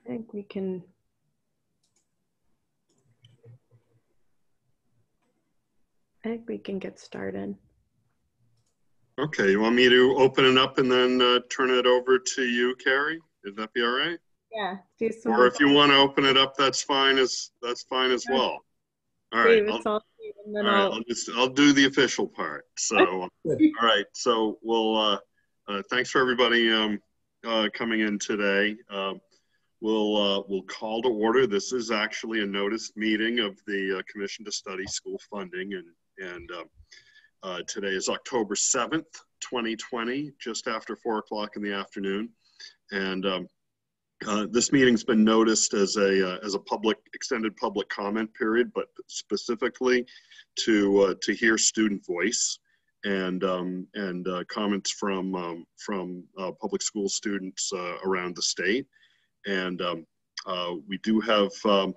I think we can. I think we can get started. Okay, you want me to open it up and then turn it over to you, Carrie? Would that be all right? Yeah. Do some. Or if you want to open it up, that's fine as well. All right. I'll do the official part. So, all right. So we'll thanks for everybody coming in today. We'll call to order. This is actually a noticed meeting of the Commission to Study School Funding, and today is October 7th, 2020, just after 4 o'clock in the afternoon. And this meeting's been noticed as a extended public comment period, but specifically to hear student voice and comments from public school students around the state. And we do have, so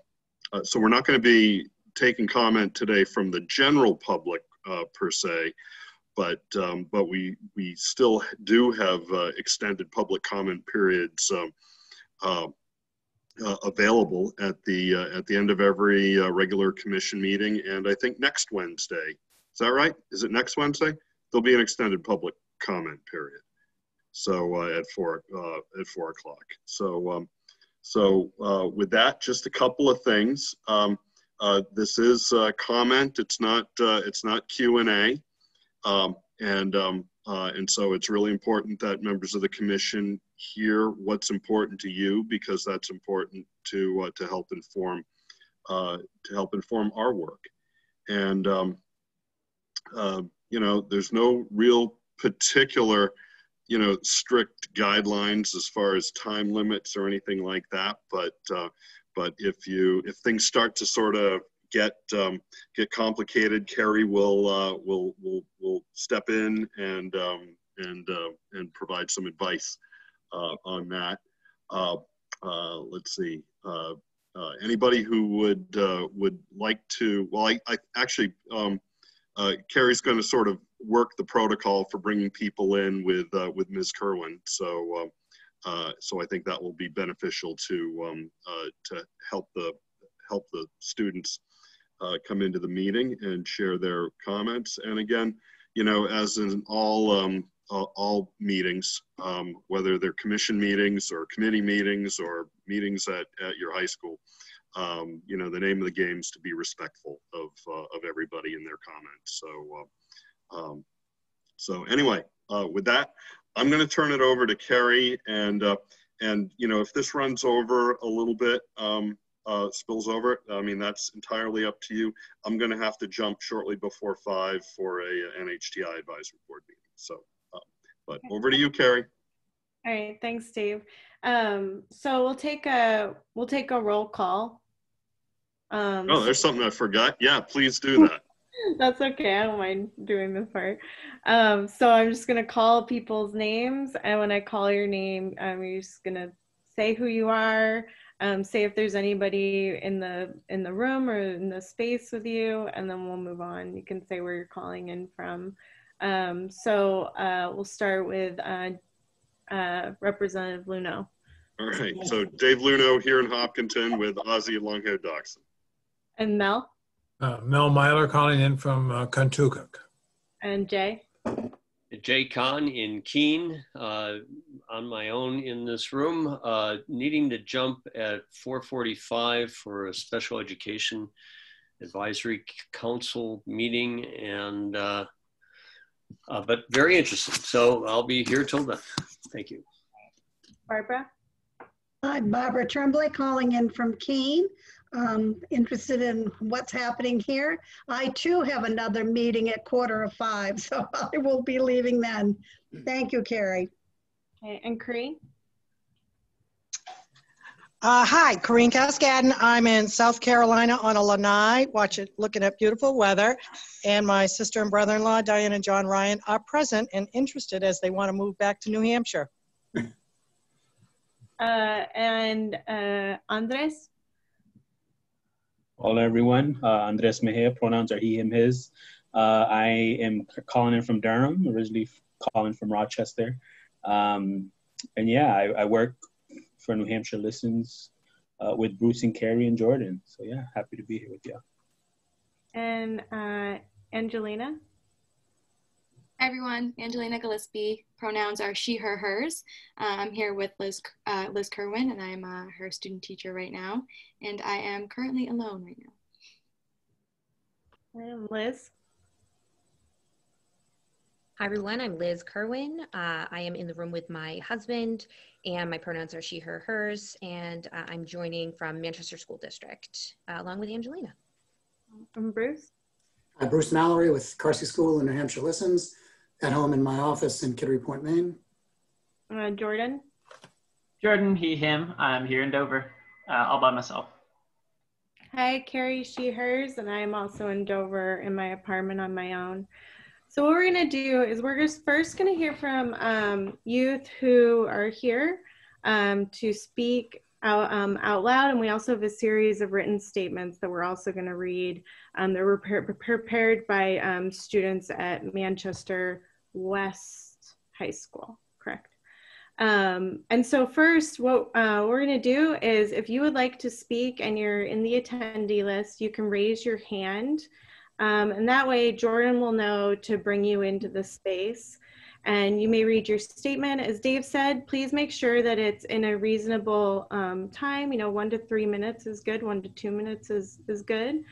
we're not going to be taking comment today from the general public per se, but we still do have extended public comment periods available at the end of every regular commission meeting, and I think next Wednesday. Is that right? Is it next Wednesday? There'll be an extended public comment period. So at 4 o'clock. So with that, just a couple of things. This is comment. It's not Q&A, and so it's really important that members of the commission hear what's important to you, because that's important to help inform our work. And you know, there's no real particular strict guidelines as far as time limits or anything like that, but if things start to sort of get complicated, Carrie will step in and provide some advice on that. Let's see. Anybody who would like to, well, I actually, Carrie's going to sort of work the protocol for bringing people in with Ms. Kerwin. So I think that will be beneficial to help the students come into the meeting and share their comments. And again, as in all meetings, whether they're commission meetings or committee meetings or meetings at your high school, the name of the game is to be respectful of everybody in their comments. So anyway, with that, I'm going to turn it over to Carrie, and if this runs over a little bit, spills over, I mean, that's entirely up to you. I'm going to have to jump shortly before 5 for a NHTI advisory board meeting. So, but over to you, Carrie. All right, thanks, Dave. So we'll take a roll call. Oh, there's something I forgot. Yeah, please do that. That's okay. I don't mind doing this part. So I'm just going to call people's names. And when I call your name, you're just going to say who you are, say if there's anybody in the room or in the space with you, and then we'll move on. You can say where you're calling in from. So we'll start with Representative Luneau. All right. So Dave Luneau here in Hopkinton with Ozzie Longhaired Dachshund. And Mel? Mel Myler calling in from Contoocook. And Jay? Jay Kahn in Keene, on my own in this room, needing to jump at 4:45 for a special education advisory council meeting, and but very interesting. So I'll be here till then. Thank you. Barbara? I'm Barbara Tremblay calling in from Keene. Interested in what's happening here. I too have another meeting at 4:45, so I will be leaving then. Thank you, Carrie. Okay, and Corrine? Hi, Corrine Cascadden. I'm in South Carolina on a lanai, looking at beautiful weather. And my sister and brother-in-law, Diane and John Ryan, are present and interested as they want to move back to New Hampshire. And Andres? Hola, everyone. Andres Mejia, pronouns are he, him, his. I am calling in from Durham, originally calling from Rochester. And yeah, I work for New Hampshire Listens with Bruce and Carrie and Jordan. So yeah, happy to be here with you. And Angelina? Hi everyone, Angelina Gillespie. Pronouns are she, her, hers. I'm here with Liz Kerwin, and I'm her student teacher right now. And I am currently alone right now. And Liz? Hi everyone, I'm Liz Kerwin. I am in the room with my husband, and my pronouns are she, her, hers, and I'm joining from Manchester School District, along with Angelina. And Bruce? Hi, Bruce Mallory with Carsey School in New Hampshire Listens, at home in my office in Kittery Point, Maine. Jordan? Jordan, he, him. I'm here in Dover, all by myself. Hi, Carrie, she, hers, and I'm also in Dover in my apartment on my own. So what we're going to do is we're just first going to hear from youth who are here to speak out loud, and we also have a series of written statements that we're also going to read. They were prepared by students at Manchester West High School, correct? And so first, what we're going to do is, if you would like to speak and you're in the attendee list, you can raise your hand. And that way Jordan will know to bring you into the space, and you may read your statement. As Dave said, please make sure that it's in a reasonable time. 1 to 3 minutes is good. 1 to 2 minutes is good.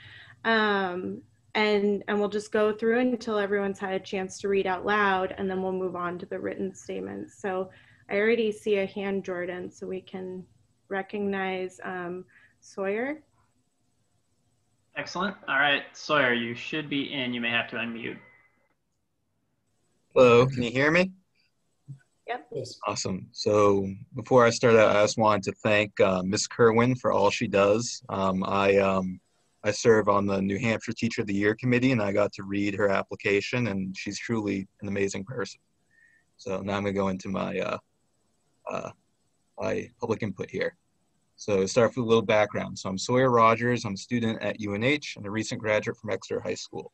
And we'll just go through until everyone's had a chance to read out loud, and then we'll move on to the written statements. So I already see a hand, Jordan, so we can recognize Sawyer. Excellent. All right, Sawyer, you should be in. You may have to unmute. Hello, can you hear me? Yep. Yes. Awesome. So before I start out, I just wanted to thank Ms. Kerwin for all she does. I serve on the New Hampshire Teacher of the Year Committee, and I got to read her application, and she's truly an amazing person. So now I'm going to go into my public input here. So start with a little background. So I'm Sawyer Rogers. I'm a student at UNH and a recent graduate from Exeter High School.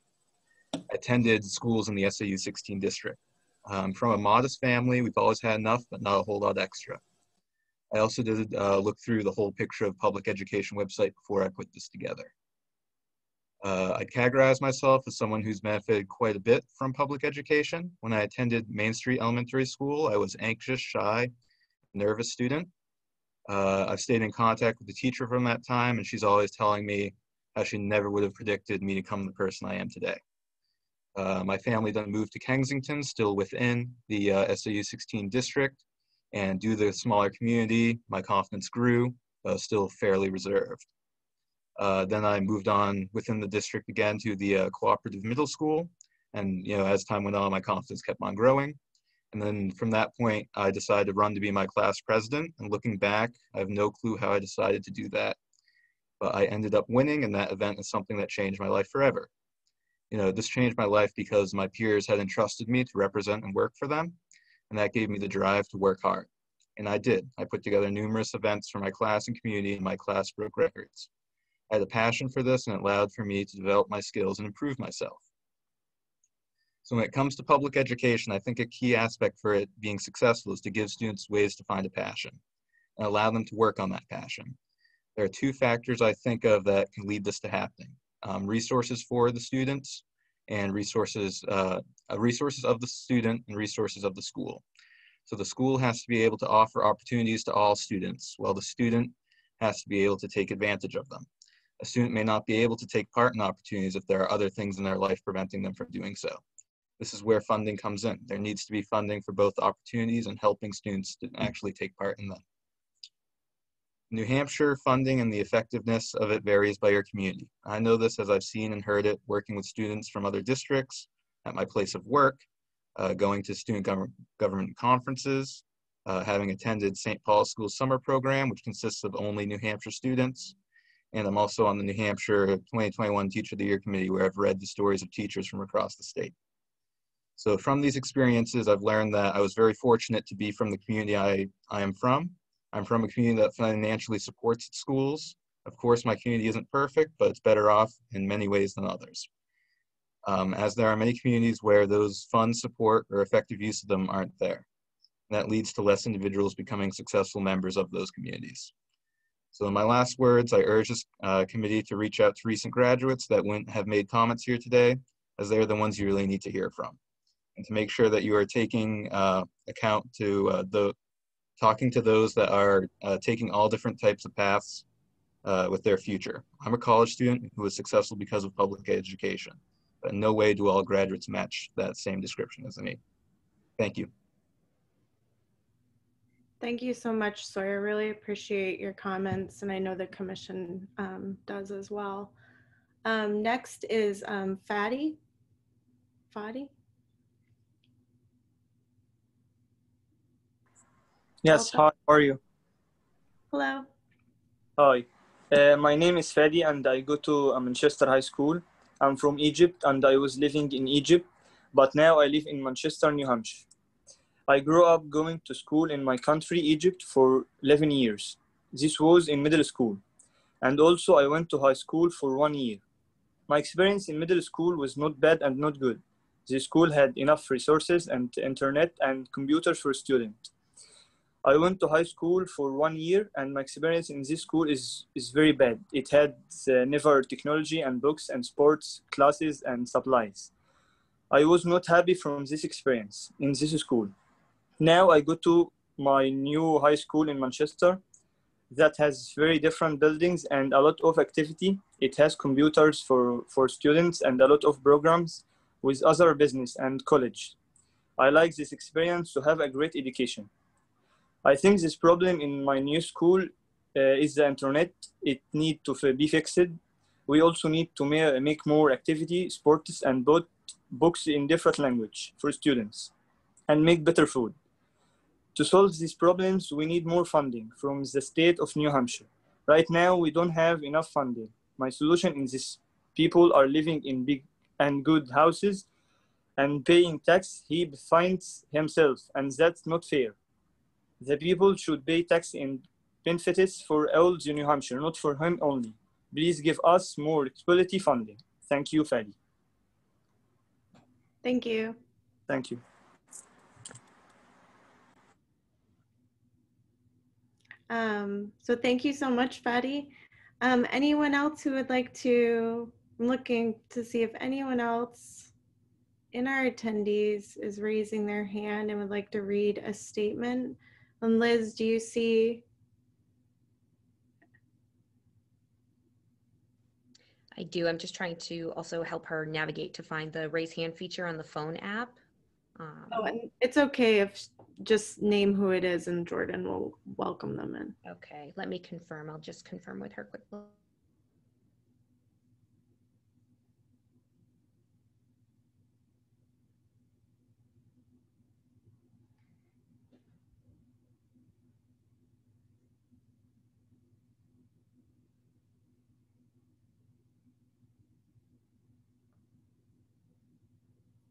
I attended schools in the SAU 16 district. I'm from a modest family. We've always had enough, but not a whole lot extra. I also did look through the whole picture of public education website before I put this together. I categorize myself as someone who's benefited quite a bit from public education. When I attended Main Street Elementary School, I was anxious, shy, nervous student. I've stayed in contact with the teacher from that time, and she's always telling me how she never would have predicted me to become the person I am today. My family then moved to Kensington, still within the SAU 16 district, and due to the smaller community, my confidence grew, still fairly reserved. Then I moved on within the district again to the cooperative middle school, and as time went on, my confidence kept on growing. And then from that point, I decided to run to be my class president. And looking back, I have no clue how I decided to do that. But I ended up winning, and that event is something that changed my life forever. This changed my life because my peers had entrusted me to represent and work for them. And that gave me the drive to work hard. And I did. I put together numerous events for my class and community, and my class broke records. I had a passion for this, and it allowed for me to develop my skills and improve myself. So when it comes to public education, I think a key aspect for it being successful is to give students ways to find a passion and allow them to work on that passion. There are 2 factors I think of that can lead this to happening. Resources for the students and resources of the student and resources of the school. So the school has to be able to offer opportunities to all students, while the student has to be able to take advantage of them. A student may not be able to take part in opportunities if there are other things in their life preventing them from doing so. This is where funding comes in. There needs to be funding for both opportunities and helping students to actually take part in them. New Hampshire funding and the effectiveness of it varies by your community. I know this as I've seen and heard it working with students from other districts, at my place of work, going to student government conferences, having attended St. Paul's School Summer Program, which consists of only New Hampshire students. And I'm also on the New Hampshire 2021 Teacher of the Year Committee, where I've read the stories of teachers from across the state. So from these experiences, I've learned that I was very fortunate to be from the community I am from. I'm from a community that financially supports its schools. Of course, my community isn't perfect, but it's better off in many ways than others. As there are many communities where those funds, support, or effective use of them aren't there. And that leads to less individuals becoming successful members of those communities. So in my last words, I urge this committee to reach out to recent graduates that wouldn't have made comments here today, as they're the ones you really need to hear from. And to make sure that you are taking account to talking to those that are taking all different types of paths with their future. I'm a college student who was successful because of public education, but in no way do all graduates match that same description as me. Thank you. Thank you so much, Sawyer. Really appreciate your comments, and I know the commission does as well. Next is Fadi. Yes, Welcome. hi, how are you? Hello. Hi, my name is Fadi and I go to Manchester High School. I'm from Egypt and I was living in Egypt, but now I live in Manchester, New Hampshire. I grew up going to school in my country, Egypt, for 11 years. This was in middle school. And also I went to high school for 1 year. My experience in middle school was not bad and not good. The school had enough resources and internet and computers for students. I went to high school for 1 year and my experience in this school is very bad. It had never technology and books and sports classes and supplies. I was not happy from this experience in this school. Now I go to my new high school in Manchester that has very different buildings and a lot of activity. It has computers for students and a lot of programs with other business and college. I like this experience to have a great education. I think this problem in my new school is the internet. It needs to be fixed. We also need to make more activity, sports, and books in different language for students, and make better food. To solve these problems, we need more funding from the state of New Hampshire. Right now, we don't have enough funding. My solution is this: people are living in big and good houses and paying tax he finds himself, and that's not fair. The people should pay tax and benefits for all the New Hampshire, not for him only. Please give us more quality funding. Thank you, Fadi. Thank you. Thank you. So thank you so much, Fadi. Anyone else who would like to, I'm looking to see if anyone else in our attendees is raising their hand and would like to read a statement. Liz, do you see? I do. I'm just trying to also help her navigate to find the raise hand feature on the phone app. Oh, and it's okay if just name who it is and Jordan will welcome them in. Okay, let me confirm. I'll just confirm with her quickly.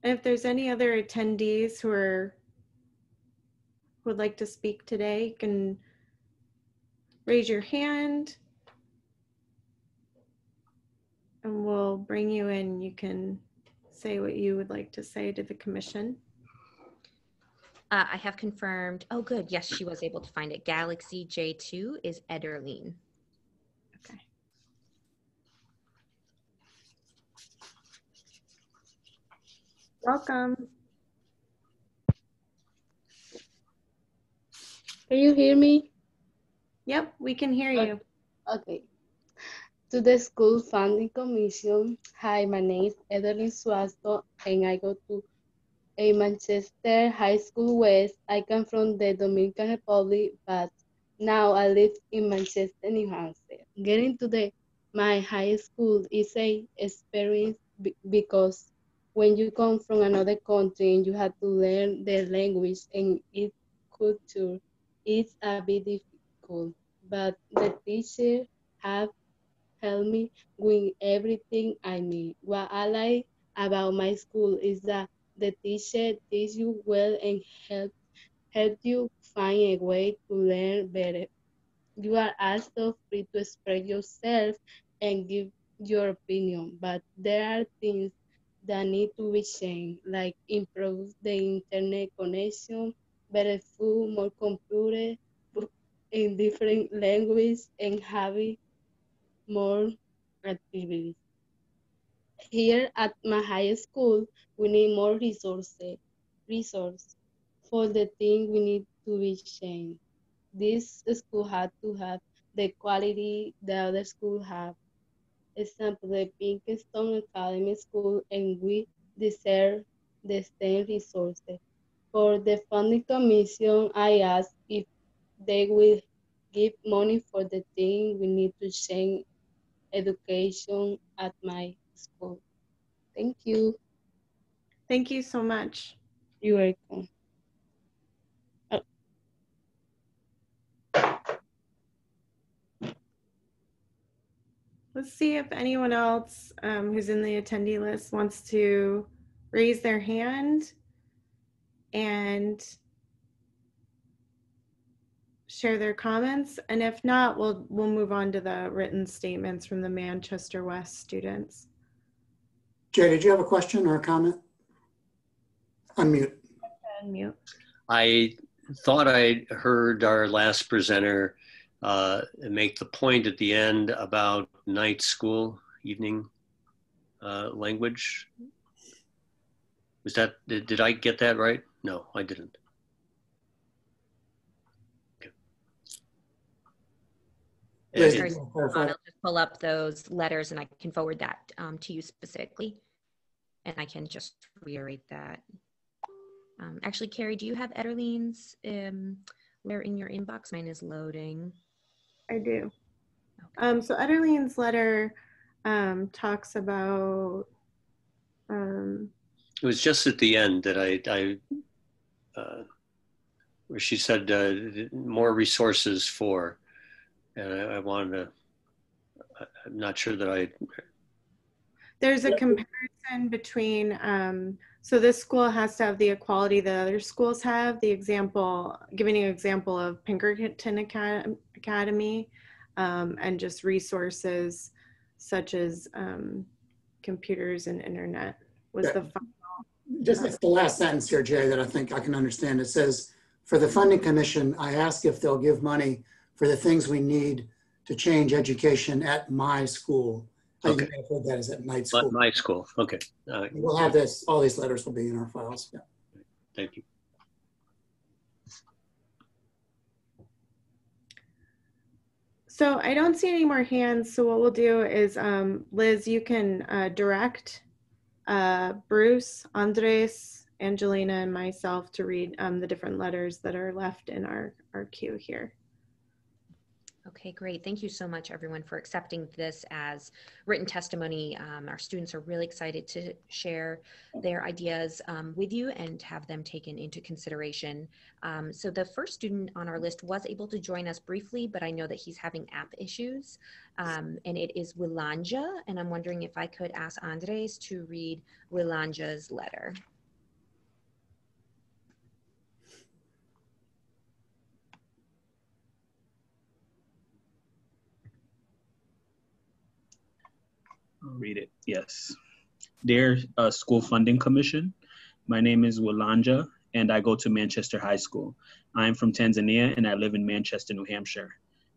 And if there's any other attendees who would like to speak today, you can raise your hand and we'll bring you in. You can say what you would like to say to the commission. I have confirmed. Oh, good. Yes, she was able to find it. Galaxy J2 is Ederline. Okay. Welcome. Can you hear me? Yep, we can hear you. Okay. To the School Funding Commission. Hi, my name is Ederline Suasto and I go to a Manchester High School West. I come from the Dominican Republic, but now I live in Manchester, New Hampshire. Getting to my high school is a experience because when you come from another country and you have to learn their language and its culture, it's a bit difficult. But the teacher have helped me with everything I need. What I like about my school is that the teacher teach you well and help you find a way to learn better. You are also free to express yourself and give your opinion, but there are things that need to be changed, like improve the internet connection, better food, more computer, in different languages and having more activities. Here at my high school, we need more resources for the thing we need to be changed. This school had to have the quality the other school have. Example, the Pinkerton Academy School, and we deserve the same resources. For the funding commission, I asked if they will give money for the thing we need to change education at my school. Thank you. Thank you so much. You're welcome. Let's see if anyone else who's in the attendee list wants to raise their hand and share their comments. And if not, we'll move on to the written statements from the Manchester West students. Jay, did you have a question or a comment? Unmute. Unmute. I thought I heard our last presenter make the point at the end about night school, evening language. Was that, did I get that right? No, I didn't. Okay. I'll just pull up those letters and I can forward that to you specifically. And I can just reiterate that. Actually, Carrie, do you have Ederlene's letter in your inbox? Mine is loading. I do. Okay. So Ederlene's letter talks about. It was just at the end that where she said more resources for, and I wanted to. I'm not sure that There's a comparison between. So this school has to have the equality that other schools have. The example, giving an example of Pinkerton Academy, and just resources such as computers and internet was the final. Just it's the last sentence here, Jay, that I think I can understand. It says, for the funding commission, I ask if they'll give money for the things we need to change education at my school. Okay. You may have heard that as at night school. Night school, okay. We'll have this, all these letters will be in our files. Yeah. Thank you. So I don't see any more hands. So what we'll do is, Liz, you can direct Bruce, Andres, Angelina, and myself to read the different letters that are left in our queue here. Okay, great. Thank you so much, everyone, for accepting this as written testimony. Our students are really excited to share their ideas with you and have them taken into consideration. So the first student on our list was able to join us briefly, but I know that he's having app issues, and it is Willanja, and I'm wondering if I could ask Andres to read Willanja's letter. I'll read it, yes. Dear School Funding Commission, my name is Willanja and I go to Manchester High School. I am from Tanzania and I live in Manchester, New Hampshire.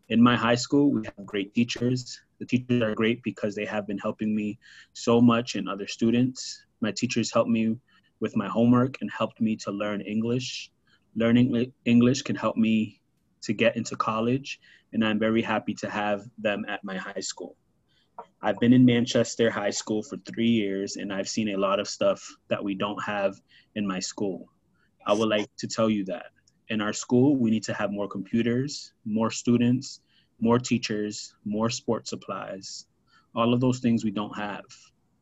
In my high school, we have great teachers. The teachers are great because they have been helping me so much and other students. My teachers helped me with my homework and helped me to learn English. Learning English can help me to get into college, and I'm very happy to have them at my high school. I've been in Manchester High School for 3 years, and I've seen a lot of stuff that we don't have in my school. I would like to tell you that. In our school, we need to have more computers, more students, more teachers, more sports supplies. All of those things we don't have.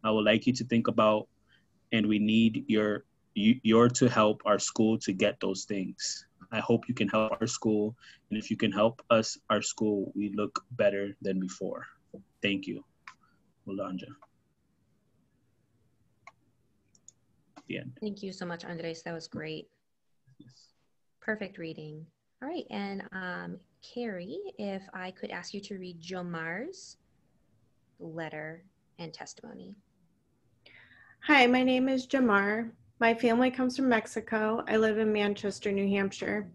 I would like you to think about, and we need your to help our school to get those things. I hope you can help our school, and if you can help us, our school, we look better than before. Thank you. Willanja. The end. Thank you so much, Andres. That was great. Yes. Perfect reading. All right, and Carrie, if I could ask you to read Jomar's letter and testimony. Hi, my name is Jamar. My family comes from Mexico. I live in Manchester, New Hampshire.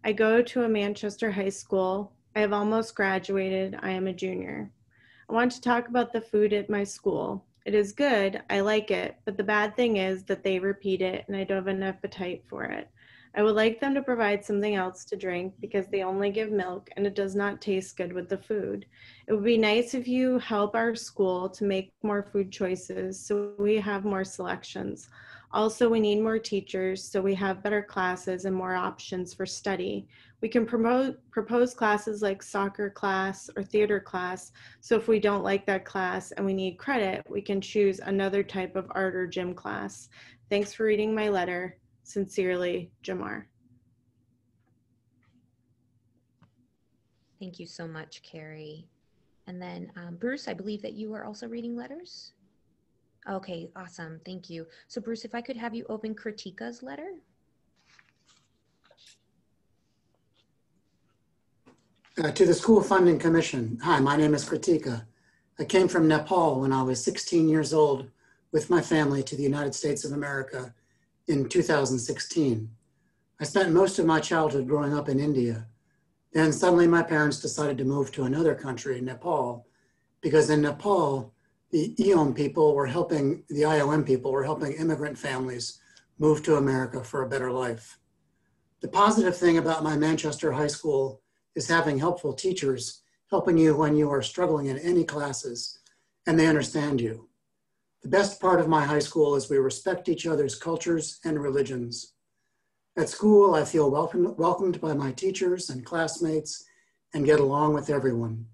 I go to a Manchester high school. I have almost graduated. I am a junior. I want to talk about the food at my school. It is good, I like it, but the bad thing is that they repeat it and I don't have an appetite for it. I would like them to provide something else to drink because they only give milk and it does not taste good with the food. It would be nice if you help our school to make more food choices so we have more selections. Also, we need more teachers so we have better classes and more options for study. We can propose classes like soccer class or theater class, so if we don't like that class and we need credit, we can choose another type of art or gym class. Thanks for reading my letter. Sincerely, Jamar. Thank you so much, Carrie. And then Bruce, I believe that you are also reading letters. Okay, awesome, thank you. So Bruce, if I could have you open Kritika's letter. To the School Funding Commission. Hi, my name is Kritika. I came from Nepal when I was 16 years old with my family to the United States of America in 2016. I spent most of my childhood growing up in India. Then suddenly my parents decided to move to another country, Nepal, because in Nepal, the IOM people were helping immigrant families move to America for a better life. The positive thing about my Manchester high school is having helpful teachers helping you when you are struggling in any classes and they understand you. The best part of my high school is we respect each other's cultures and religions. At school, I feel welcomed by my teachers and classmates and get along with everyone.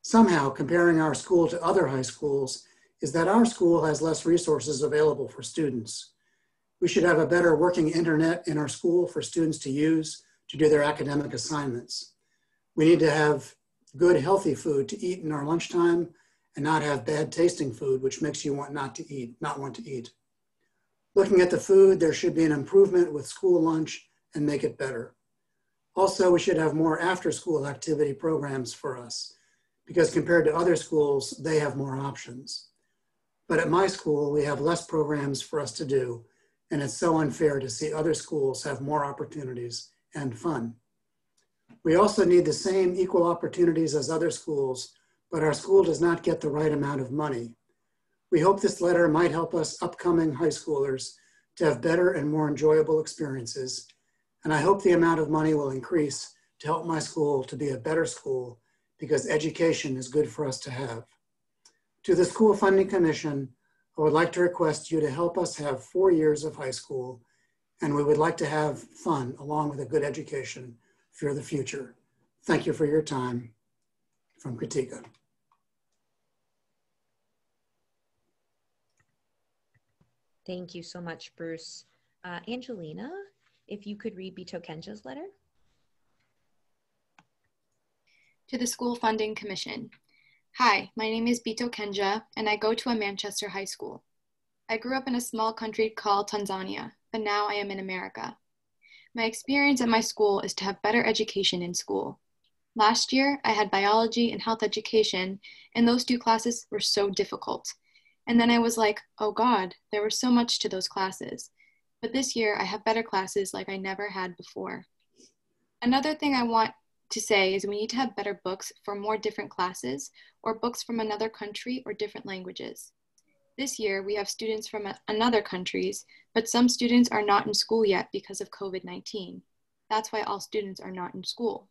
Somehow, comparing our school to other high schools is that our school has less resources available for students. We should have a better working internet in our school for students to use to do their academic assignments. We need to have good, healthy food to eat in our lunchtime and not have bad tasting food, which makes you not want to eat. Looking at the food, there should be an improvement with school lunch and make it better. Also, we should have more after-school activity programs for us because compared to other schools, they have more options. But at my school, we have less programs for us to do, and it's so unfair to see other schools have more opportunities and fun. We also need the same equal opportunities as other schools, but our school does not get the right amount of money. We hope this letter might help us upcoming high schoolers to have better and more enjoyable experiences. And I hope the amount of money will increase to help my school to be a better school because education is good for us to have. To the School Funding Commission, I would like to request you to help us have 4 years of high school, and we would like to have fun along with a good education for the future. Thank you for your time. From Kritika. Thank you so much, Bruce. Angelina, if you could read Bito Kenja's letter. To the School Funding Commission. Hi, my name is Bito Kenja, and I go to a Manchester high school. I grew up in a small country called Tanzania, but now I am in America. My experience at my school is to have better education in school. Last year, I had biology and health education, and those two classes were so difficult. And then I was like, oh God, there was so much to those classes. But this year, I have better classes like I never had before. Another thing I want to say is we need to have better books for more different classes or books from another country or different languages. This year, we have students from another countries, but some students are not in school yet because of COVID-19. That's why all students are not in school.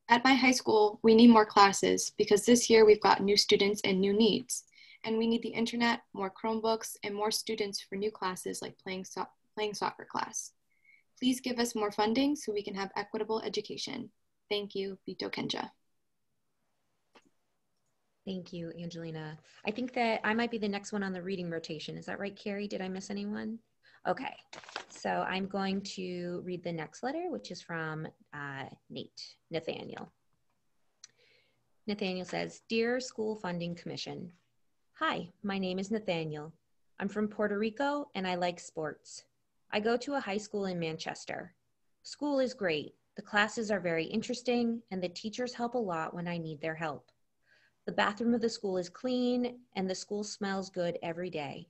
At my high school, we need more classes because this year we've got new students and new needs. And we need the internet, more Chromebooks, and more students for new classes like playing soccer class. Please give us more funding so we can have equitable education. Thank you, Bito Kenja. Thank you, Angelina. I think that I might be the next one on the reading rotation. Is that right, Carrie? Did I miss anyone? Okay, so I'm going to read the next letter, which is from Nathaniel. Nathaniel says, Dear School Funding Commission, hi, my name is Nathaniel. I'm from Puerto Rico and I like sports. I go to a high school in Manchester. School is great. The classes are very interesting and the teachers help a lot when I need their help. The bathroom of the school is clean and the school smells good every day.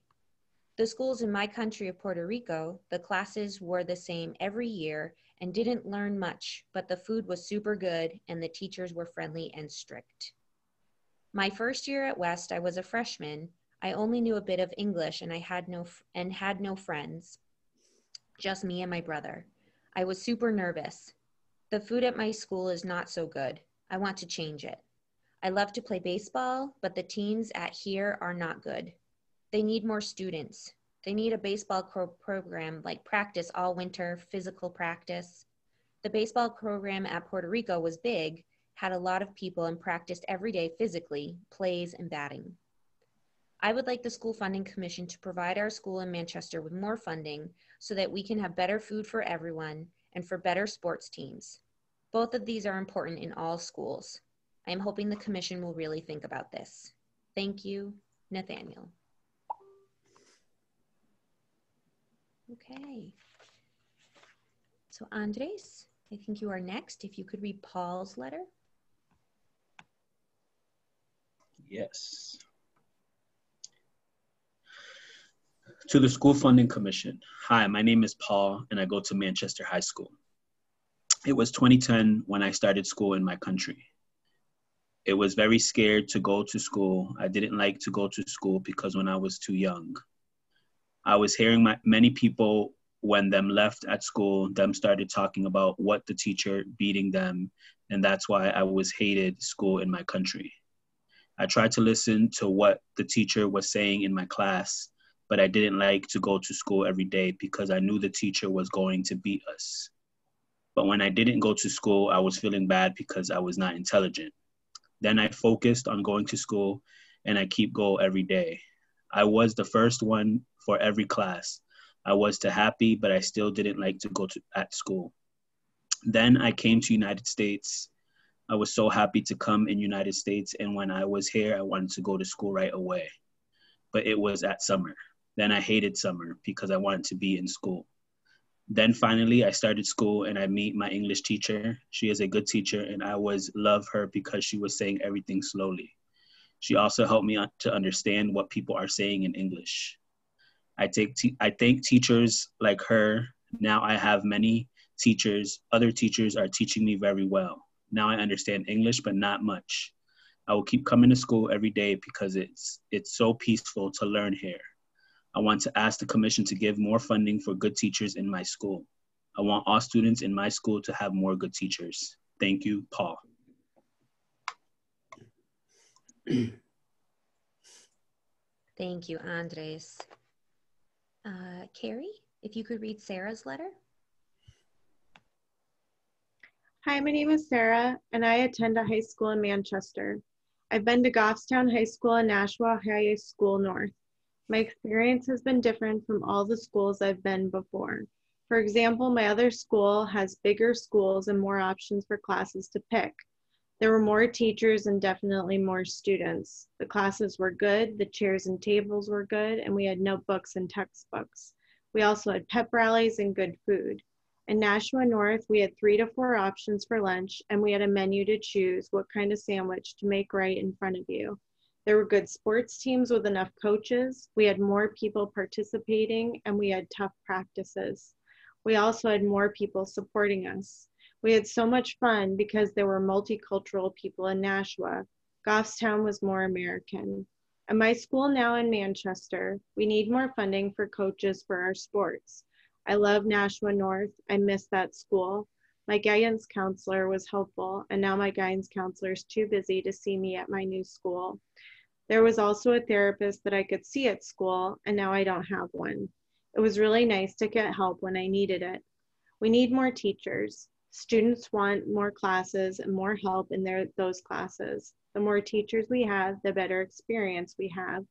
The schools in my country of Puerto Rico, the classes were the same every year and didn't learn much, but the food was super good and the teachers were friendly and strict. My first year at West, I was a freshman. I only knew a bit of English and I had no friends, just me and my brother. I was super nervous. The food at my school is not so good. I want to change it. I love to play baseball, but the teams at here are not good. They need more students. They need a baseball program like practice all winter, physical practice. The baseball program at Puerto Rico was big, had a lot of people and practiced every day physically, plays and batting. I would like the School Funding Commission to provide our school in Manchester with more funding so that we can have better food for everyone and for better sports teams. Both of these are important in all schools. I am hoping the commission will really think about this. Thank you, Nathaniel. Okay. So Andres, I think you are next. If you could read Paul's letter. Yes. To the School Funding Commission. Hi, my name is Paul and I go to Manchester High School. It was 2010 when I started school in my country. It was very scared to go to school. I didn't like to go to school because when I was too young. I was hearing many people when them left at school, them started talking about what the teacher beating them, and that's why I was hated school in my country. I tried to listen to what the teacher was saying in my class, but I didn't like to go to school every day because I knew the teacher was going to beat us. But when I didn't go to school, I was feeling bad because I was not intelligent. Then I focused on going to school and I keep going every day. I was the first one for every class. I was too happy, but I still didn't like to go at school. Then I came to United States. I was so happy to come in United States. And when I was here, I wanted to go to school right away, but it was at summer. Then I hated summer because I wanted to be in school. Then finally I started school and I meet my English teacher. She is a good teacher and I love her because she was saying everything slowly. She also helped me to understand what people are saying in English. I thank teachers like her. Now I have many teachers. Other teachers are teaching me very well. Now I understand English, but not much. I will keep coming to school every day because it's so peaceful to learn here. I want to ask the commission to give more funding for good teachers in my school. I want all students in my school to have more good teachers. Thank you, Paul. Thank you, Andres. Carrie, if you could read Sarah's letter. Hi, my name is Sarah, and I attend a high school in Manchester. I've been to Goffstown High School and Nashua High School North. My experience has been different from all the schools I've been before. For example, my other school has bigger schools and more options for classes to pick. There were more teachers and definitely more students. The classes were good, the chairs and tables were good, and we had notebooks and textbooks. We also had pep rallies and good food. In Nashua North, we had 3 to 4 options for lunch, and we had a menu to choose what kind of sandwich to make right in front of you. There were good sports teams with enough coaches. We had more people participating, and we had tough practices. We also had more people supporting us. We had so much fun because there were multicultural people in Nashua. Goffstown was more American. At my school now in Manchester, we need more funding for coaches for our sports. I love Nashua North. I miss that school. My guidance counselor was helpful, and now my guidance counselor is too busy to see me at my new school. There was also a therapist that I could see at school, and now I don't have one. It was really nice to get help when I needed it. We need more teachers. Students want more classes and more help in those classes. The more teachers we have, the better experience we have.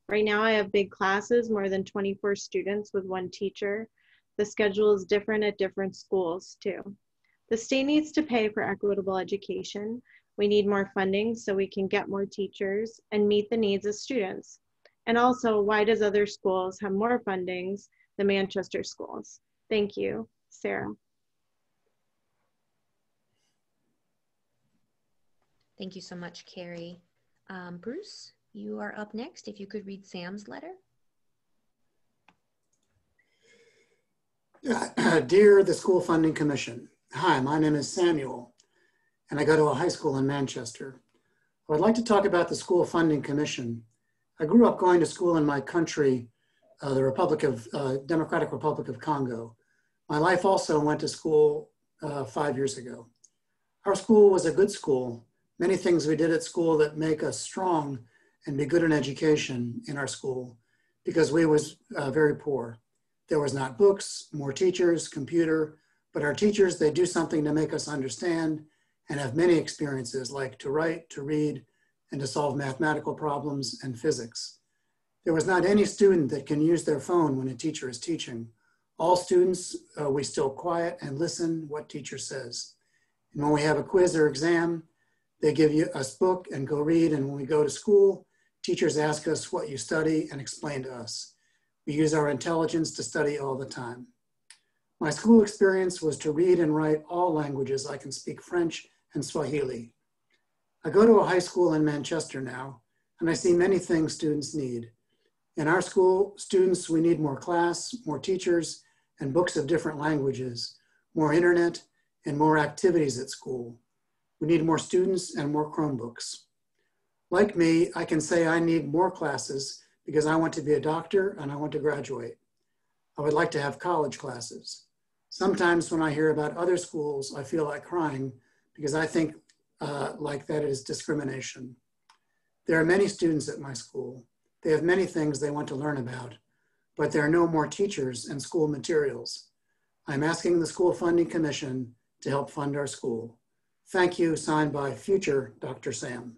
Right now I have big classes, more than 24 students with 1 teacher. The schedule is different at different schools too. The state needs to pay for equitable education. We need more funding so we can get more teachers and meet the needs of students. And also, why does other schools have more fundings than Manchester schools? Thank you, Sarah. Thank you so much, Carrie. Bruce, you are up next. If you could read Sam's letter. Dear the School Funding Commission, hi, my name is Samuel, and I go to a high school in Manchester. I would like to talk about the School Funding Commission. I grew up going to school in my country, the Democratic Republic of Congo. My life also went to school 5 years ago. Our school was a good school. Many things we did at school that make us strong and be good in education in our school because we was very poor. There was not books, more teachers, computer, but our teachers, they do something to make us understand and have many experiences like to write, to read, and to solve mathematical problems and physics. There was not any student that can use their phone when a teacher is teaching. All students, we still quiet and listen what teacher says. And when we have a quiz or exam, they give you a book and go read. And when we go to school, teachers ask us what you study and explain to us. We use our intelligence to study all the time. My school experience was to read and write all languages. I can speak French and Swahili. I go to a high school in Manchester now, and I see many things students need. In our school, students, we need more class, more teachers, and books of different languages, more internet, and more activities at school. We need more students and more Chromebooks. Like me, I can say I need more classes because I want to be a doctor and I want to graduate. I would like to have college classes. Sometimes when I hear about other schools, I feel like crying because I think like that is discrimination. There are many students at my school. They have many things they want to learn about, but there are no more teachers and school materials. I'm asking the School Funding Commission to help fund our school. Thank you, signed by future Dr. Sam.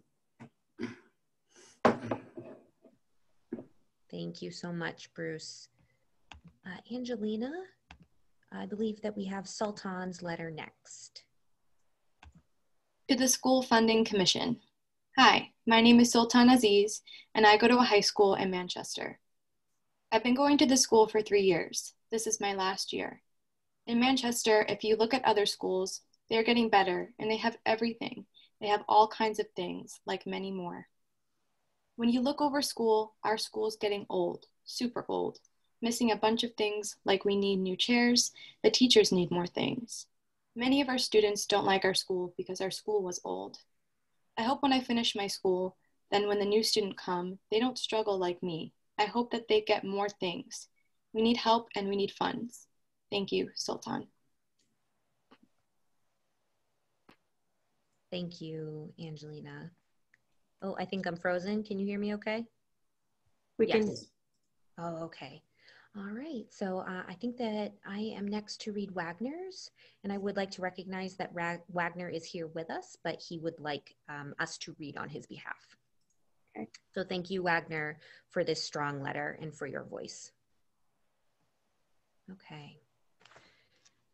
Thank you so much, Bruce. Angelina, I believe that we have Sultan's letter next. To the School Funding Commission. Hi, my name is Sultan Aziz, and I go to a high school in Manchester. I've been going to the school for 3 years. This is my last year. In Manchester, if you look at other schools, they're getting better and they have everything. They have all kinds of things, like many more. When you look over school, our school's getting old, super old, missing a bunch of things like we need new chairs, the teachers need more things. Many of our students don't like our school because our school was old. I hope when I finish my school, then when the new student come, they don't struggle like me. I hope that they get more things. We need help and we need funds. Thank you, Sultan. Thank you, Angelina. Oh, I think I'm frozen. Can you hear me okay? We yes. can. Oh, okay. All right. So I think that I am next to read Wagner's, and I would like to recognize that Wagner is here with us, but he would like us to read on his behalf. Okay. So thank you, Wagner, for this strong letter and for your voice. Okay.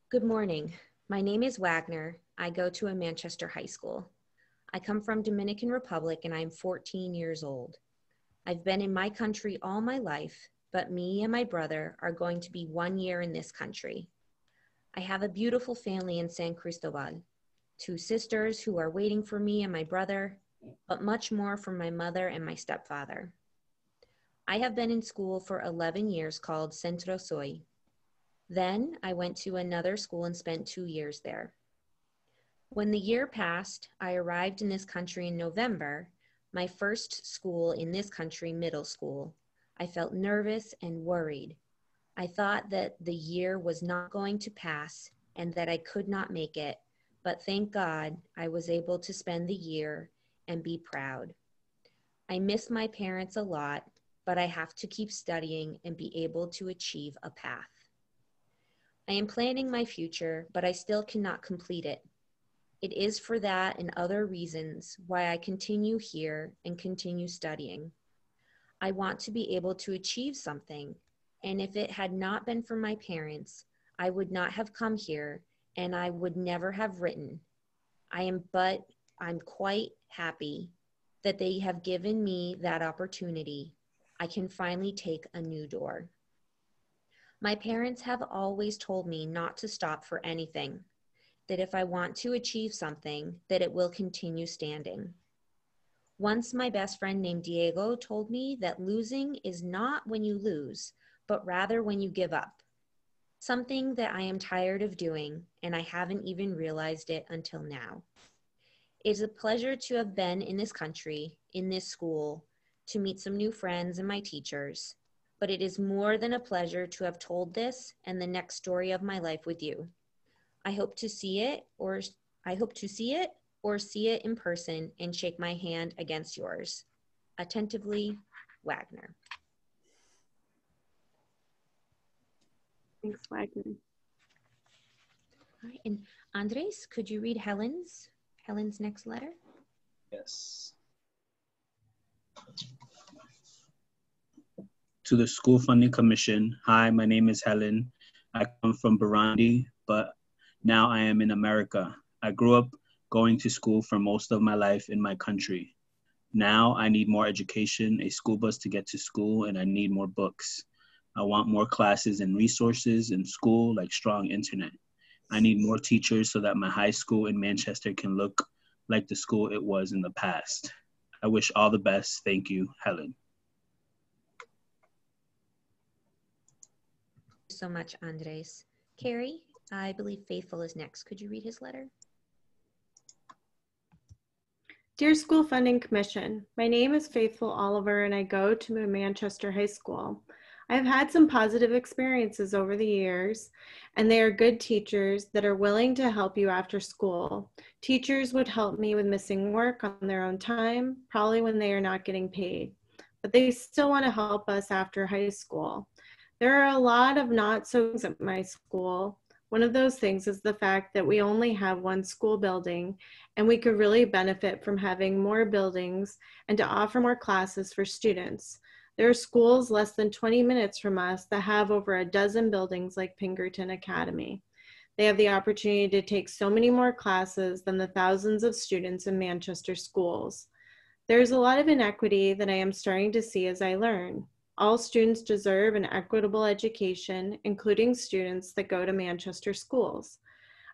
Good morning. My name is Wagner. I go to a Manchester high school. I come from Dominican Republic and I'm 14 years old. I've been in my country all my life, but me and my brother are going to be 1 year in this country. I have a beautiful family in San Cristobal, 2 sisters who are waiting for me and my brother, but much more from my mother and my stepfather. I have been in school for 11 years called Centro Soy. Then I went to another school and spent 2 years there. When the year passed, I arrived in this country in November, my first school in this country, middle school. I felt nervous and worried. I thought that the year was not going to pass and that I could not make it, but thank God I was able to spend the year and be proud. I miss my parents a lot, but I have to keep studying and be able to achieve a path. I am planning my future, but I still cannot complete it. It is for that and other reasons why I continue here and continue studying. I want to be able to achieve something, and if it had not been for my parents, I would not have come here and I would never have written. I'm quite happy that they have given me that opportunity. I can finally take a new door. My parents have always told me not to stop for anything, that if I want to achieve something, that it will continue standing. Once my best friend named Diego told me that losing is not when you lose, but rather when you give up. something that I am tired of doing, and I haven't even realized it until now. It is a pleasure to have been in this country, in this school, to meet some new friends and my teachers, but it is more than a pleasure to have told this and the next story of my life with you. I hope to see it or see it in person and shake my hand against yours. Attentively, Wagner. Thanks, Wagner. All right, and Andres, could you read Helen's next letter? Yes. To the School Funding Commission, hi, my name is Helen. I come from Burundi, but now I am in America. I grew up going to school for most of my life in my country. Now I need more education, a school bus to get to school, and I need more books. I want more classes and resources in school, like strong internet. I need more teachers so that my high school in Manchester can look like the school it was in the past. I wish all the best. Thank you, Helen. Thank you so much, Andres. Carrie, I believe Faithful is next. Could you read his letter? Dear School Funding Commission, my name is Faithful Oliver and I go to Manchester High School. I've had some positive experiences over the years, and they are good teachers that are willing to help you after school. Teachers would help me with missing work on their own time, probably when they are not getting paid, but they still want to help us after high school. There are a lot of not so things at my school. One of those things is the fact that we only have one school building, and we could really benefit from having more buildings and to offer more classes for students. There are schools less than 20 minutes from us that have over a dozen buildings like Pinkerton Academy. They have the opportunity to take so many more classes than the thousands of students in Manchester schools. There's a lot of inequity that I am starting to see as I learn. All students deserve an equitable education, including students that go to Manchester schools.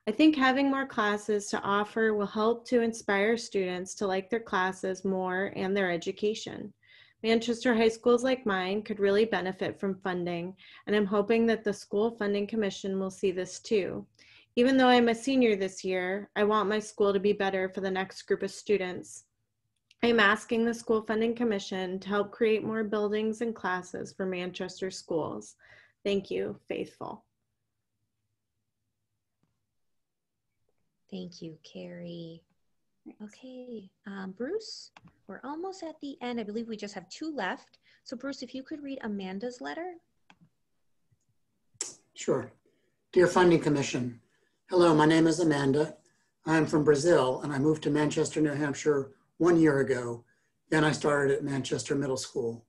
I think having more classes to offer will help to inspire students to like their classes more and their education. Manchester high schools like mine could really benefit from funding, and I'm hoping that the School Funding Commission will see this too. Even though I'm a senior this year, I want my school to be better for the next group of students. I'm asking the School Funding Commission to help create more buildings and classes for Manchester schools. Thank you, Faithful. Thank you, Carrie. Okay, Bruce, we're almost at the end. I believe we just have 2 left. So Bruce, if you could read Amanda's letter. Sure. Dear Funding Commission, hello, my name is Amanda. I'm from Brazil and I moved to Manchester, New Hampshire 1 year ago. Then I started at Manchester Middle School.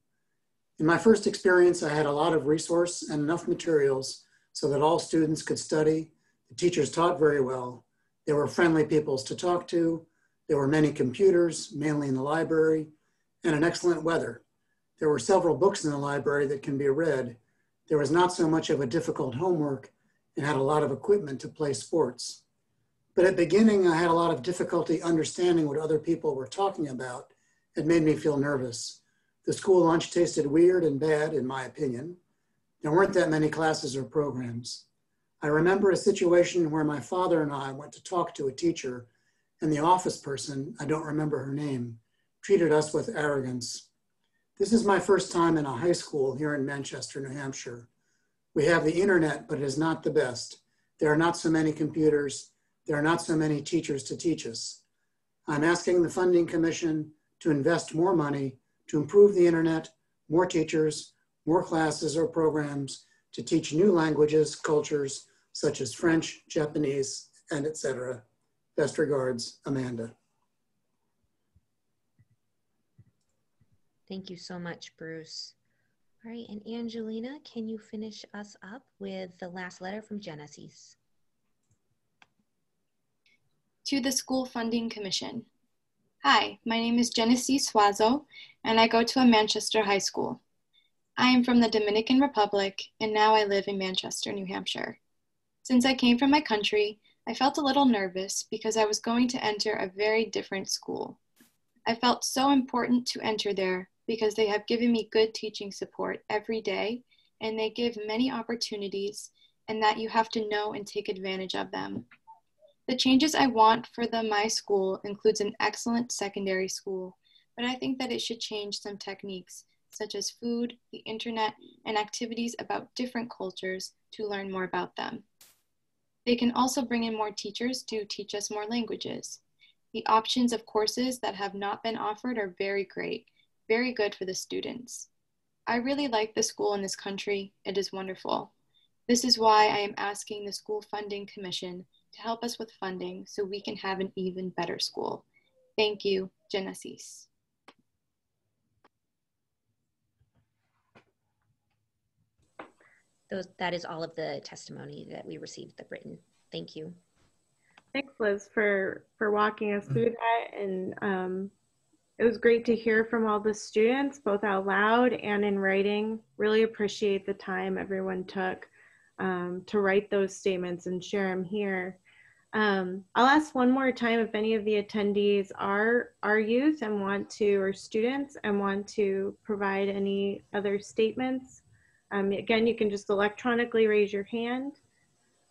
In my first experience, I had a lot of resource and enough materials so that all students could study. The teachers taught very well. There were friendly people to talk to. There were many computers, mainly in the library, and an excellent weather. There were several books in the library that can be read. There was not so much of a difficult homework and had a lot of equipment to play sports. But at the beginning, I had a lot of difficulty understanding what other people were talking about. It made me feel nervous. The school lunch tasted weird and bad, in my opinion. There weren't that many classes or programs. I remember a situation where my father and I went to talk to a teacher, and the office person, I don't remember her name, treated us with arrogance. This is my first time in a high school here in Manchester, New Hampshire. We have the internet, but it is not the best. There are not so many computers. There are not so many teachers to teach us. I'm asking the Funding Commission to invest more money to improve the internet, more teachers, more classes or programs to teach new languages, cultures, such as French, Japanese, and etc. Best regards, Amanda. Thank you so much, Bruce. All right, and Angelina, can you finish us up with the last letter from Genesis? To the School Funding Commission. Hi, my name is Genesis Suazo, and I go to a Manchester high school. I am from the Dominican Republic, and now I live in Manchester, New Hampshire. Since I came from my country, I felt a little nervous because I was going to enter a very different school. I felt so important to enter there because they have given me good teaching support every day, and they give many opportunities and that you have to know and take advantage of them. The changes I want for my school includes an excellent secondary school, but I think that it should change some techniques, such as food, the internet, and activities about different cultures to learn more about them. They can also bring in more teachers to teach us more languages. The options of courses that have not been offered are very great, very good for the students. I really like the school in this country. It is wonderful. This is why I am asking the School Funding Commission to help us with funding so we can have an even better school. Thank you, Genesis. That is all of the testimony that we received, the written. Thank you. Thanks, Liz, for walking us through that. And it was great to hear from all the students, both out loud and in writing. Really appreciate the time everyone took to write those statements and share them here. I'll ask one more time if any of the attendees are youth and want to, or students, and want to provide any other statements. Again, you can just electronically raise your hand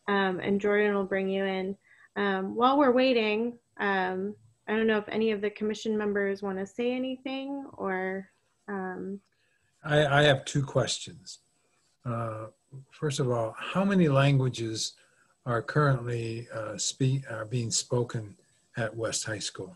and Jordan will bring you in. While we're waiting, I don't know if any of the commission members want to say anything or. I have two questions. First of all, how many languages are currently being spoken at West High School?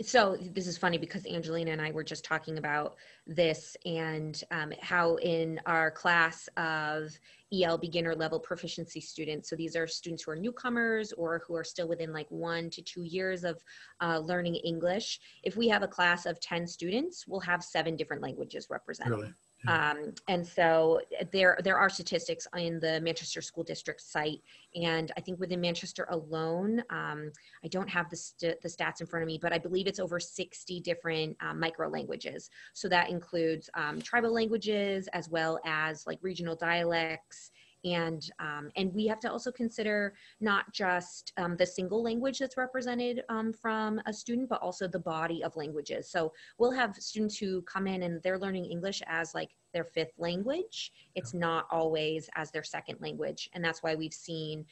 So this is funny because Angelina and I were just talking about this and how in our class of EL beginner level proficiency students, so these are students who are newcomers or who are still within like 1 to 2 years of learning English. If we have a class of 10 students, we'll have 7 different languages represented. Really? And so there are statistics in the Manchester School District site, and I think within Manchester alone, I don't have the stats in front of me, but I believe it's over 60 different micro languages. So that includes tribal languages as well as like regional dialects. And we have to also consider not just the single language that's represented from a student, but also the body of languages. So we'll have students who come in and they're learning English as like their 5th language. It's not always as their 2nd language. And that's why we've seen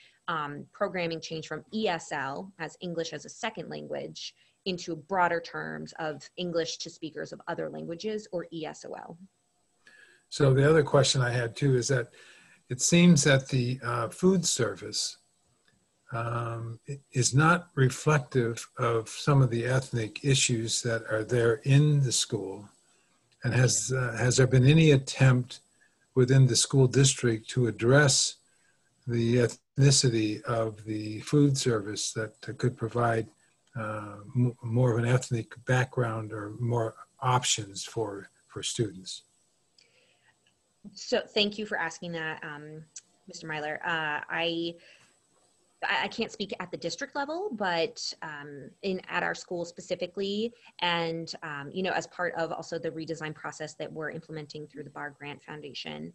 programming change from ESL, as English as a 2nd language, into broader terms of English to speakers of other languages, or ESOL. So the other question I had too is that it seems that the food service is not reflective of some of the ethnic issues that are there in the school. And has there been any attempt within the school district to address the ethnicity of the food service that could provide more of an ethnic background or more options for students? So thank you for asking that, Mr. Myler. I can't speak at the district level, but at our school specifically, and you know, as part of also the redesign process that we're implementing through the Bar Grant Foundation,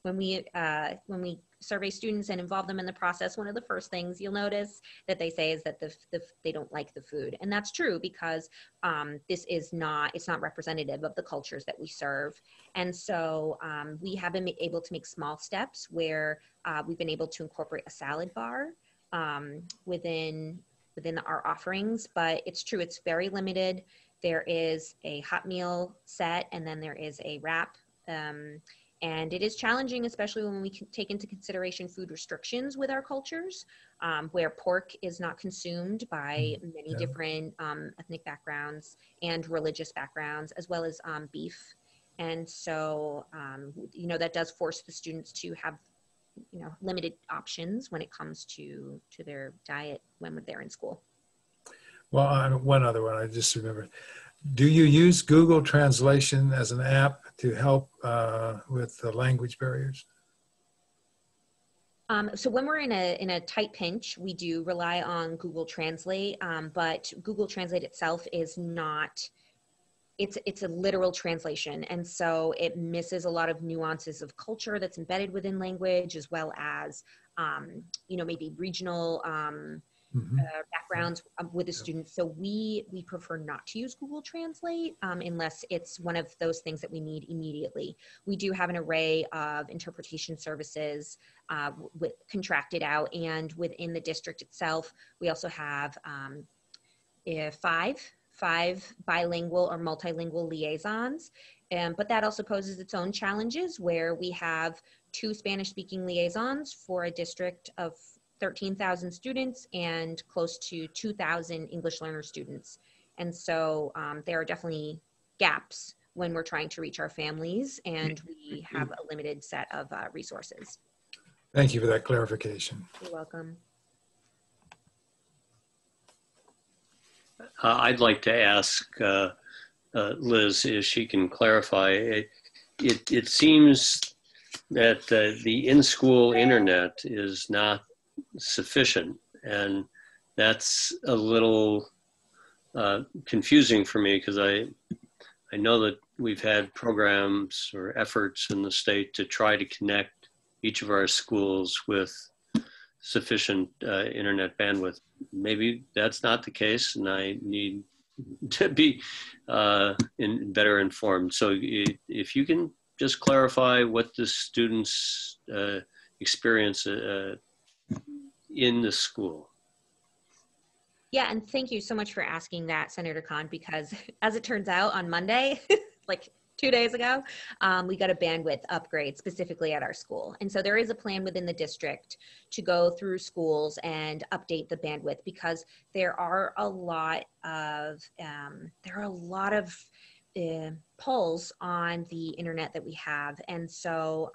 when we survey students and involve them in the process, one of the first things you'll notice that they say is that they don't like the food. And that's true because it's not representative of the cultures that we serve. And so we have been able to make small steps where we've been able to incorporate a salad bar within our offerings, but it's true, it's very limited. There is a hot meal set and then there is a wrap. And it is challenging, especially when we can take into consideration food restrictions with our cultures, where pork is not consumed by many different ethnic backgrounds and religious backgrounds, as well as beef. And so, you know, that does force the students to have, you know, limited options when it comes to their diet when they're in school. Well, one other one I just remembered. Do you use Google Translation as an app to help with the language barriers? So when we're in a tight pinch, we do rely on Google Translate, but Google Translate itself is not, it's a literal translation. And so it misses a lot of nuances of culture that's embedded within language, as well as, you know, maybe regional backgrounds with the students. So we prefer not to use Google Translate unless it's one of those things that we need immediately. We do have an array of interpretation services contracted out, and within the district itself, we also have five bilingual or multilingual liaisons. But that also poses its own challenges, where we have 2 Spanish-speaking liaisons for a district of 13,000 students and close to 2,000 English learner students. And so there are definitely gaps when we're trying to reach our families, and we have a limited set of resources. Thank you for that clarification. You're welcome. I'd like to ask Liz if she can clarify. It seems that the in-school internet is not sufficient, and that's a little confusing for me, because I know that we've had programs or efforts in the state to try to connect each of our schools with sufficient internet bandwidth. Maybe that's not the case, and I need to be better informed. So if you can just clarify what the students experience in the school. Yeah, and thank you so much for asking that, Senator Khan, because as it turns out on Monday, like 2 days ago, we got a bandwidth upgrade specifically at our school. And so there is a plan within the district to go through schools and update the bandwidth, because there are a lot of pulls on the internet that we have. And so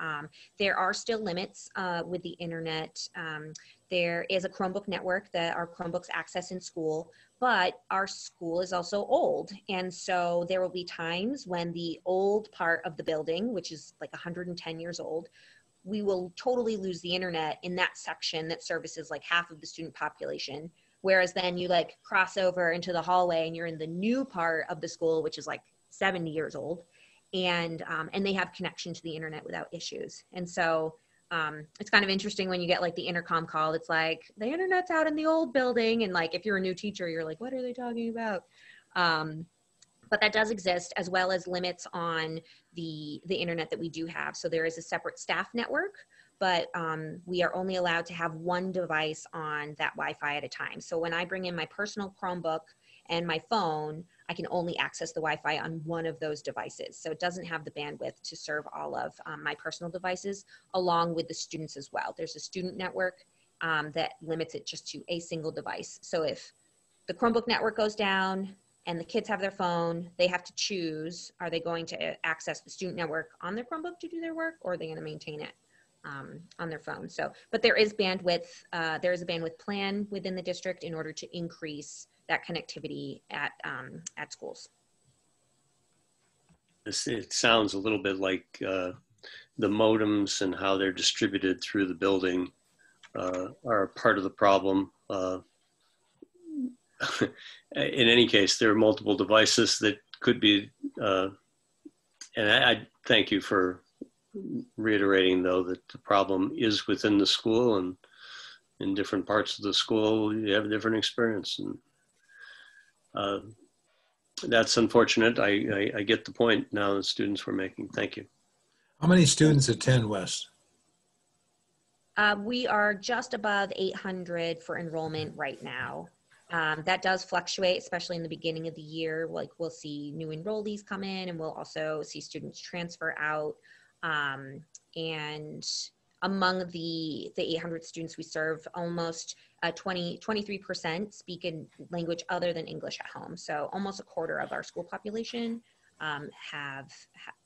there are still limits with the internet. There is a Chromebook network that our Chromebooks access in school, but our school is also old. And so there will be times when the old part of the building, which is like 110 years old, we will totally lose the internet in that section that services like half of the student population. Whereas then you like cross over into the hallway and you're in the new part of the school, which is like 70 years old, and they have connection to the internet without issues. And so it's kind of interesting when you get like the intercom call. It's like, the internet's out in the old building. And like, if you're a new teacher, you're like, what are they talking about? But that does exist, as well as limits on the internet that we do have. So there is a separate staff network, but we are only allowed to have 1 device on that Wi-Fi at a time. So when I bring in my personal Chromebook and my phone, I can only access the Wi-Fi on 1 of those devices. So it doesn't have the bandwidth to serve all of my personal devices, along with the students as well. There's a student network that limits it just to a single device. So if the Chromebook network goes down and the kids have their phone, they have to choose, are they going to access the student network on their Chromebook to do their work, or are they going to maintain it on their phone? So, but there is bandwidth, there is a bandwidth plan within the district in order to increase that connectivity at schools. It sounds a little bit like the modems and how they're distributed through the building are part of the problem. In any case, there are multiple devices that could be, and I thank you for reiterating, though, that the problem is within the school, and in different parts of the school, you have a different experience. And that's unfortunate. I get the point now the students were making. Thank you. How many students attend West? We are just above 800 for enrollment right now. That does fluctuate, especially in the beginning of the year. Like, we'll see new enrollees come in, and we'll also see students transfer out. And among the 800 students we serve, almost 23% speak a language other than English at home. So almost a quarter of our school population have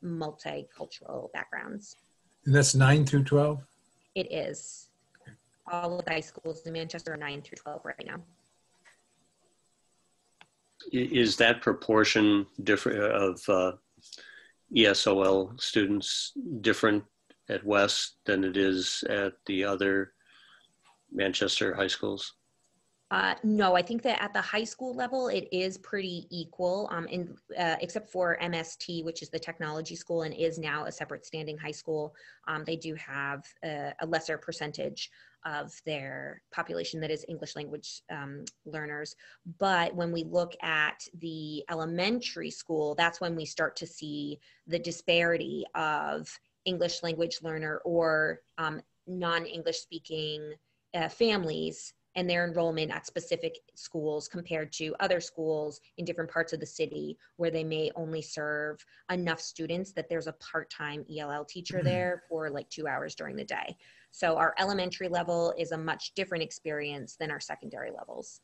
multicultural backgrounds. And that's 9 through 12? It is. All of the high schools in Manchester are 9 through 12 right now. Is that proportion different of ESOL students different at West than it is at the other Manchester high schools? No, I think that at the high school level, it is pretty equal, except for MST, which is the technology school and is now a separate standing high school. They do have a lesser percentage of their population that is English language learners. But when we look at the elementary school, that's when we start to see the disparity of English language learner or non-English speaking families and their enrollment at specific schools compared to other schools in different parts of the city where they may only serve enough students that there's a part-time ELL teacher there for like 2 hours during the day. So our elementary level is a much different experience than our secondary levels.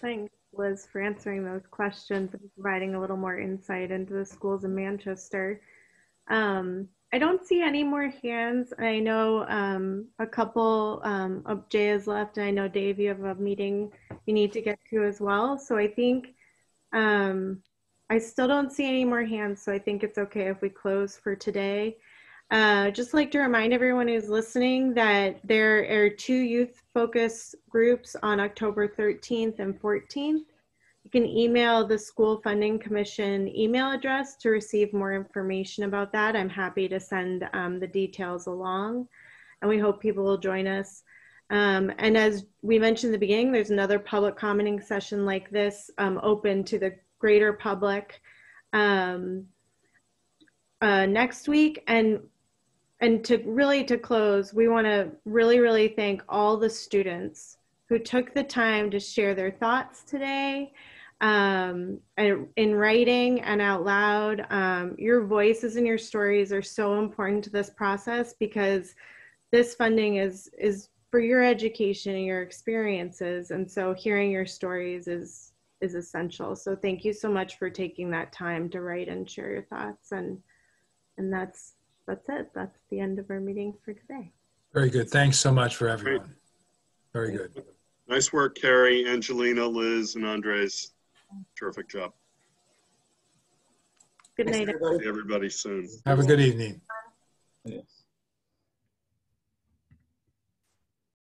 Thanks, Liz, for answering those questions and providing a little more insight into the schools in Manchester. I don't see any more hands. I know a couple of Jay has left, and I know Dave, you have a meeting you need to get to as well. So I think I still don't see any more hands, so I think it's okay if we close for today. Just like to remind everyone who's listening that there are 2 youth focus groups on October 13th and 14th. You can email the School Funding Commission email address to receive more information about that. I'm happy to send the details along, and we hope people will join us. And as we mentioned in the beginning, there's another public commenting session like this open to the greater public next week. And to close, we want to really thank all the students who took the time to share their thoughts today in writing and out loud. Your voices and your stories are so important to this process because this funding is for your education and your experiences. And so hearing your stories is essential. So thank you so much for taking that time to write and share your thoughts. And that's it. That's the end of our meeting for today. Very good. Thanks so much for everyone. Very good. Nice work, Carrie, Angelina, Liz, and Andres. Terrific job. Good night, See everybody soon. Have a good evening. Yes.